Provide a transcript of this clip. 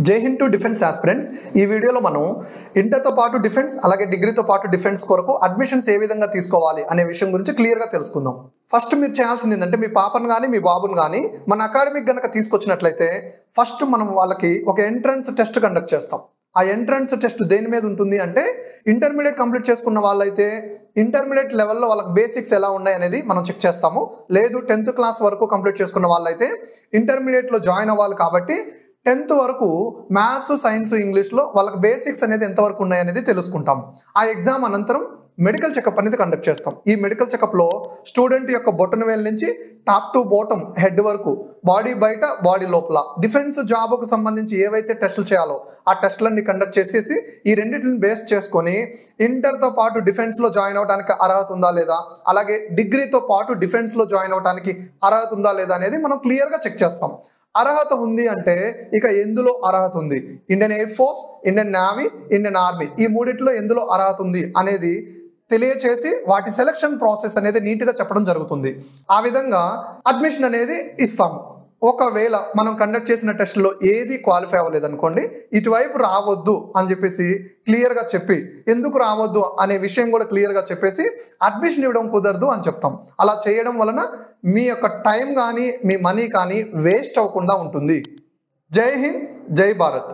జై Hind to defence aspirants. ఈ వీడియోలో మనం ఇంటర్తో పాటు డిఫెన్స్ అలాగే డిగ్రీతో పాటు డిఫెన్స్ కొరకు అడ్మిషన్స్ ఏ విధంగా తీసుకోవాలి అనే విషయం గురించి క్లియర్గా తెలుసుకుందాం. ఫస్ట్ మీరు చేయాల్సింది ఏంటంటే మీ పాపను కానీ మీ బాబును కానీ మన అకాడమిక్ కనుక తీసుకొచ్చినట్లయితే ఫస్ట్ మనం వాళ్ళకి ఒక ఎంట్రన్స్ టెస్ట్ కండక్ట్ చేస్తాం. ఆ ఎంట్రన్స్ టెస్ట్ దేని మీద ఉంటుంది అంటే ఇంటర్మీడియట్ కంప్లీట్ చేసుకున్న వాళ్ళైతే ఇంటర్మీడియట్ లెవెల్లో వాళ్ళకి బేసిక్స్ ఎలా ఉన్నాయి అనేది మనం చెక్ చేస్తాము. లేదు 10th క్లాస్ వరకు కంప్లీట్ చేసుకున్న వాళ్ళైతే ఇంటర్మీడియట్లో జాయిన్ అవ్వాలి కాబట్టి 10th వరకు మ్యాథ్స్, సైన్స్, ఇంగ్లీష్లో వాళ్ళకి బేసిక్స్ అనేది ఎంతవరకు ఉన్నాయనేది తెలుసుకుంటాం. ఆ ఎగ్జామ్ అనంతరం మెడికల్ చెకప్ అనేది కండక్ట్ చేస్తాం. ఈ మెడికల్ చెకప్లో స్టూడెంట్ యొక్క బొటన వేలు నుంచి టాప్ టు బాటమ్ హెడ్ వరకు, బాడీ బయట బాడీ లోపల డిఫెన్స్ జాబ్కు సంబంధించి ఏవైతే టెస్టులు చేయాలో ఆ టెస్టులన్నీ కండక్ట్ చేసేసి ఈ రెండింటిని బేస్ చేసుకొని ఇంటర్తో పాటు డిఫెన్స్లో జాయిన్ అవడానికి అర్హత ఉందా లేదా, అలాగే డిగ్రీతో పాటు డిఫెన్స్లో జాయిన్ అవడానికి అర్హత ఉందా లేదా అనేది మనం క్లియర్గా చెక్ చేస్తాం. అర్హత ఉంది అంటే ఇక ఎందులో అర్హత ఉంది, Indian air force, Indian navy, Indian army, ఈ మూడిట్లో ఎందులో అర్హత ఉంది అనేది తెలియచేసి వాటి సెలక్షన్ ప్రాసెస్ అనేది నీట్గా చెప్పడం జరుగుతుంది. ఆ విధంగా అడ్మిషన్ అనేది ఇస్తాము. ఒకవేళ మనం కండక్ట్ చేసిన టెస్ట్లో ఏది క్వాలిఫై అవ్వలేదు అనుకోండి, ఇటువైపు రావద్దు అని చెప్పేసి క్లియర్గా చెప్పి ఎందుకు రావద్దు అనే విషయం కూడా క్లియర్గా చెప్పేసి అడ్మిషన్ ఇవ్వడం కుదరదు అని చెప్తాం. అలా చేయడం వలన మీ యొక్క టైం కానీ మీ మనీ కానీ వేస్ట్ అవ్వకుండా ఉంటుంది. జై హింద్, జై భారత్.